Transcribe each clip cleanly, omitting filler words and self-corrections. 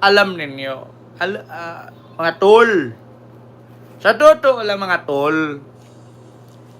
alam ninyo, mga tol, sa totoo lang mga tol,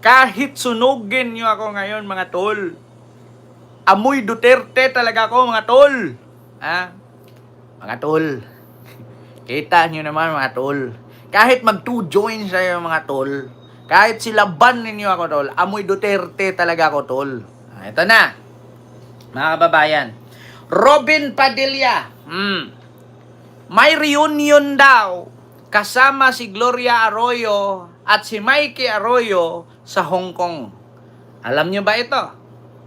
kahit sunugin nyo ako ngayon mga tol, amoy Duterte talaga ako mga tol. Mga tol, kita nyo naman mga tol, kahit mag-2 join sa'yo mga tol, kahit silaban ninyo ako tol, amoy Duterte talaga ako tol. Ito na, mga kababayan, Robin Padilla, may reunion daw kasama si Gloria Arroyo at si Mikey Arroyo sa Hong Kong. Alam nyo ba ito,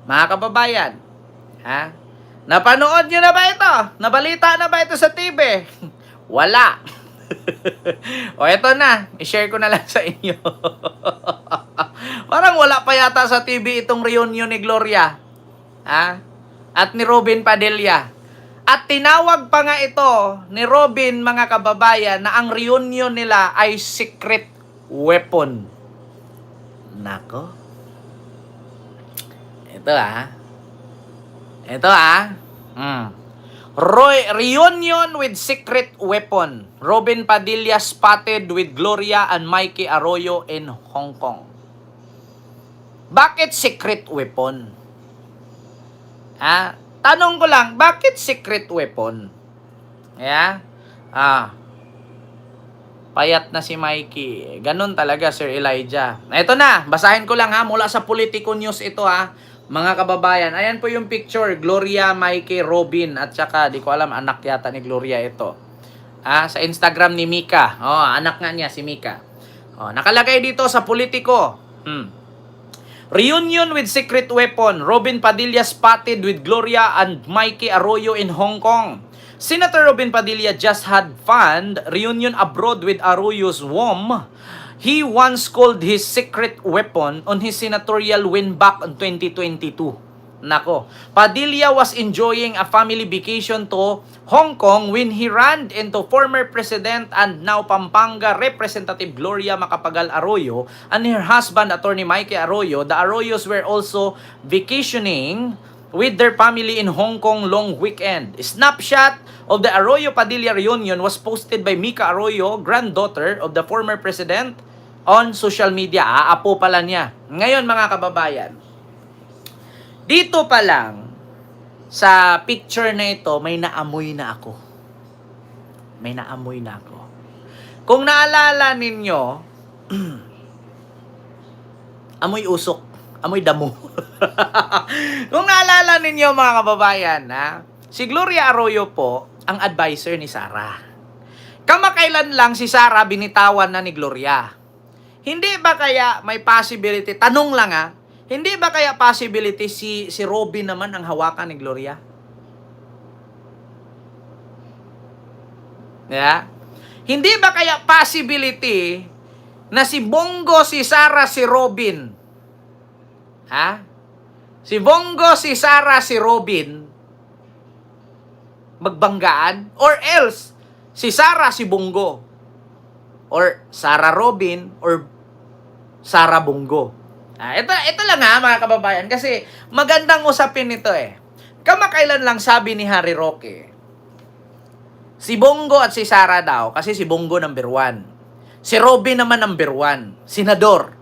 mga kababayan? Napanood nyo na ba ito? Nabalita na ba ito sa TV? Wala. O eto na, i-share ko na lang sa inyo. Parang wala pa yata sa TV itong reunion ni Gloria at ni Robin Padilla. At tinawag pa nga ito ni Robin, mga kababayan, na ang reunion nila ay secret weapon. Nako. Ito reunion with secret weapon. Robin Padilla spotted with Gloria and Mikey Arroyo in Hong Kong. Bakit secret weapon? Tanong ko lang, bakit secret weapon? Payat na si Mikey. Ganun talaga, Sir Elijah. Ito na, basahin ko lang mula sa Politico News ito mga kababayan. Ayan po yung picture, Gloria, Mikey, Robin, at saka, di ko alam, anak yata ni Gloria ito. Sa Instagram ni Mika. Anak nga niya, si Mika. Nakalagay dito sa Politico. Reunion with secret weapon. Robin Padilla spotted with Gloria and Mikey Arroyo in Hong Kong. Senator Robin Padilla just had fun reunion abroad with Arroyo's wom. He once called his secret weapon on his senatorial win back in 2022. Nako, Padilla was enjoying a family vacation to Hong Kong when he ran into former President and now Pampanga Representative Gloria Macapagal Arroyo and her husband, Attorney Mikey Arroyo. The Arroyos were also vacationing with their family in Hong Kong long weekend. A snapshot of the Arroyo Padilla reunion was posted by Mika Arroyo, granddaughter of the former president, on social media. Apo pala niya. Ngayon mga kababayan, dito pa lang sa picture na ito, may naamoy na ako. May naamoy na ako. Kung naalala ninyo, amoy usok, amoy damo. Kung naalala ninyo mga kababayan, si Gloria Arroyo po ang advisor ni Sara. Kamakailan lang si Sara binitawan na ni Gloria. Hindi ba kaya may possibility, tanong lang hindi ba kaya possibility si Robin naman ang hawakan ni Gloria? Hindi ba kaya possibility na si Bongo, si Sara, si Robin? Si Bongo, si Sara, si Robin magbanggaan? Or else, si Sara, si Bongo? Or Sara Robin, or Sara Bongo? Ito lang mga kababayan, kasi magandang usapin nito Kamakailan lang sabi ni Harry Roque, si Bongo at si Sara daw, kasi si Bongo number 1. Si Robin naman number 1, senador.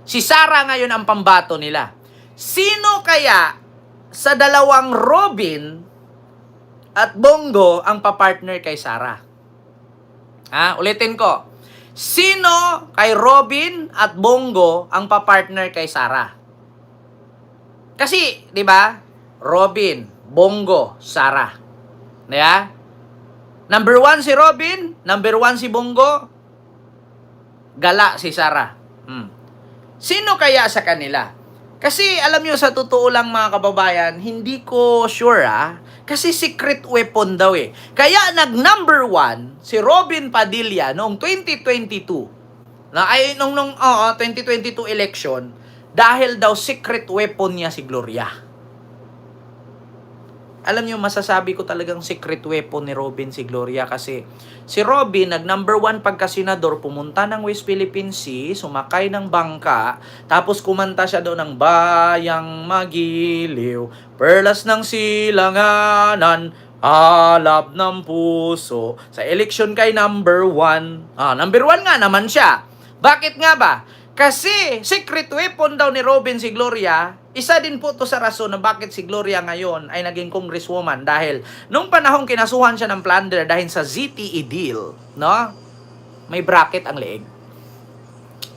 Si Sara ngayon ang pambato nila. Sino kaya sa dalawang Robin at Bongo ang papartner kay Sara? Ulitin ko. Sino kay Robin at Bongo ang papartner kay Sara? Kasi, di ba? Robin, Bongo, Sara. Number 1 si Robin, number 1 si Bongo, gala si Sara. Sino kaya sa kanila? Kasi alam nyo, sa totoo lang mga kababayan, hindi ko sure kasi secret weapon daw Kaya nag-number 1 si Robin Padilla noong 2022. Nung 2022 election dahil daw secret weapon niya si Gloria. Alam niyo, masasabi ko talagang secret weapon ni Robin si Gloria kasi si Robin nag-number 1 pagka-senador, pumunta ng West Philippine Sea, sumakay ng bangka, tapos kumanta siya doon ng Bayang Magiliw, Perlas ng Silanganan, Alab ng puso. Sa election kay number 1. Number 1 nga naman siya. Bakit nga ba? Kasi secret weapon daw ni Robin si Gloria. Isa din po to sa rason na bakit si Gloria ngayon ay naging congresswoman. Dahil nung panahong kinasuhan siya ng plunder dahil sa ZTE deal, no? May bracket ang leeg.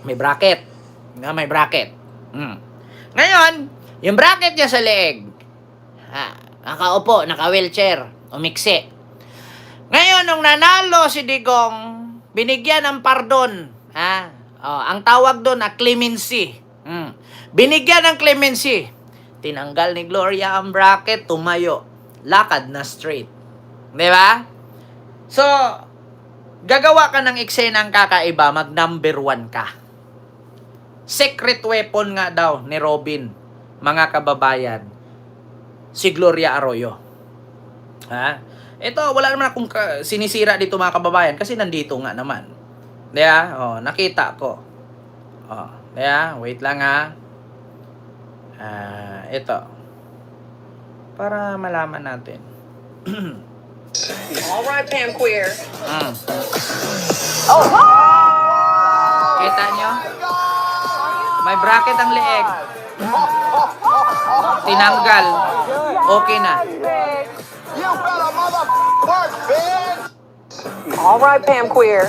May bracket. May bracket. Ngayon, yung bracket niya sa leeg, nakaupo, naka-wheelchair, umiksi. Ngayon, nung nanalo si Digong, binigyan ng pardon. Ang tawag doon na clemency. Binigyan ng clemency. Tinanggal ni Gloria ang bracket, tumayo. Lakad na straight. Di ba? So, gagawa ka ng eksenang kakaiba, mag number 1 ka. Secret weapon nga daw ni Robin, mga kababayan, si Gloria Arroyo. Ito, wala naman akong sinisira dito mga kababayan kasi nandito nga naman. Diba? Nakita ko. Diba? Wait lang ha. Ito. Para malaman natin. Alright, Pam Queer. Kita nyo? May bracket ang leeg. Tinanggal. Okay na. Alright, Pam Queer.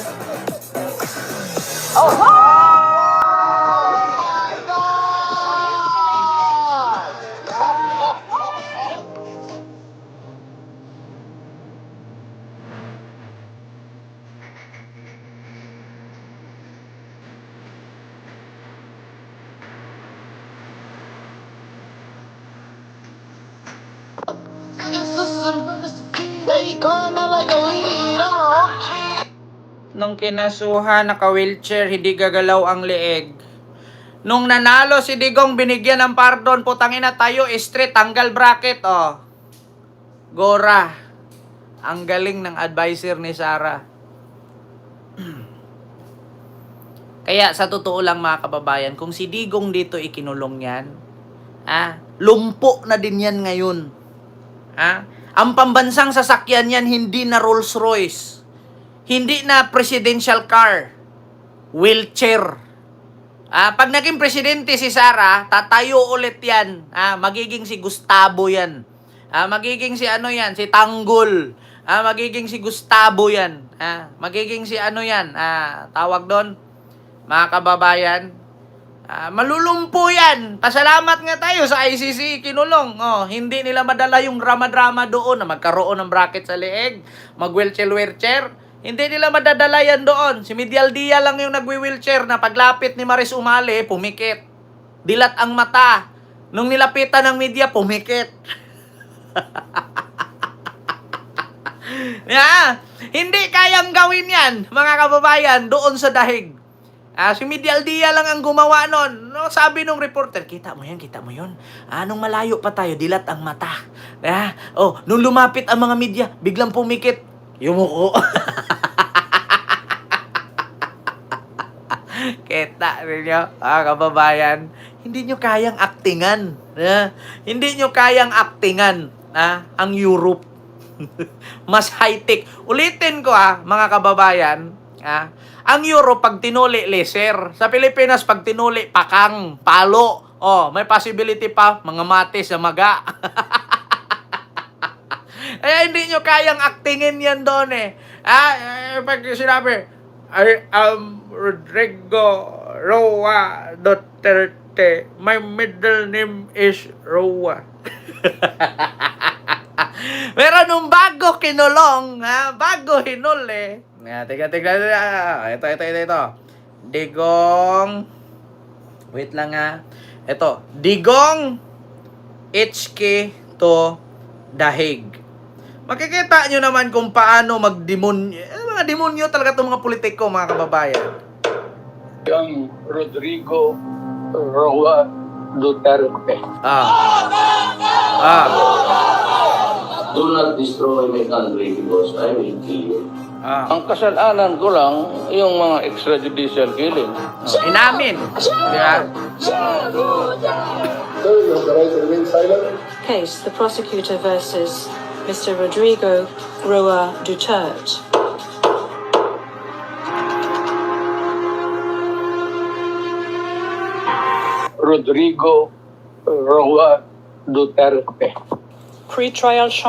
Nung kinasuhan, naka-wheelchair, hindi gagalaw ang leeg. Nung nanalo si Digong, binigyan ng pardon, putangina tayo, straight, tanggal bracket, Gora. Ang galing ng advisor ni Sara. Kaya sa totoo lang mga kababayan, kung si Digong dito ikinulong yan, lumpo na din yan ngayon. Ang pambansang sasakyan yan, hindi na Rolls Royce. Hindi na presidential car. Wheelchair. Pag naging presidente si Sara, tatayo ulit yan. Magiging si Gustavo yan. Magiging si ano yan, si Tanggol. Magiging si Gustavo yan. Magiging si ano yan, tawag doon, mga kababayan. Malulumpo yan. Pasalamat nga tayo sa ICC kinulong. Hindi nila madala yung drama-drama doon na magkaroon ng bracket sa leeg, mag-wheelchair. Hindi nila madadala yan doon. Si Medial Dia lang yung nagwi-wheelchair na paglapit ni Maris Umali, pumikit. Dilat ang mata. Nung nilapitan ng media, pumikit. Hindi kayang gawin yan, mga kababayan, doon sa dahig. Si Medial Dia lang ang gumawa nun. Sabi nung reporter, kita mo yun. Nung malayo pa tayo, dilat ang mata. Nung lumapit ang mga media, biglang pumikit. Yumuko. Kita ninyo, kababayan, hindi nyo kayang aktingan. Hindi nyo kayang aktingan ang Europe. Mas high-tech. Ulitin ko mga kababayan, ang Europe pag tinuli, laser. Sa Pilipinas pag tinuli, pakang, palo. May possibility pa, mga mati sa maga. Kaya hindi nyo kayang aktingin yan doon pag sinabi, I am Rodrigo Roa Duterte. My middle name is Roa. Pero nung bago kinulong, bago hinuli, ito. Digong, wait lang ito, Digong HK to Dahig. Makikita nyo naman kung paano magdemonyo. Mga demonyo talaga itong mga politiko, mga kababayan. Yung Rodrigo Roa Duterte. Do not destroy my country because I will kill you. Ang kasalanan ko lang, yung mga extrajudicial killing. Inamin. Yeah. Sir, you have the right to remain silent. Case, the prosecutor versus Mr. Rodrigo Roa Duterte. Rodrigo Roa Duterte. Pre-trial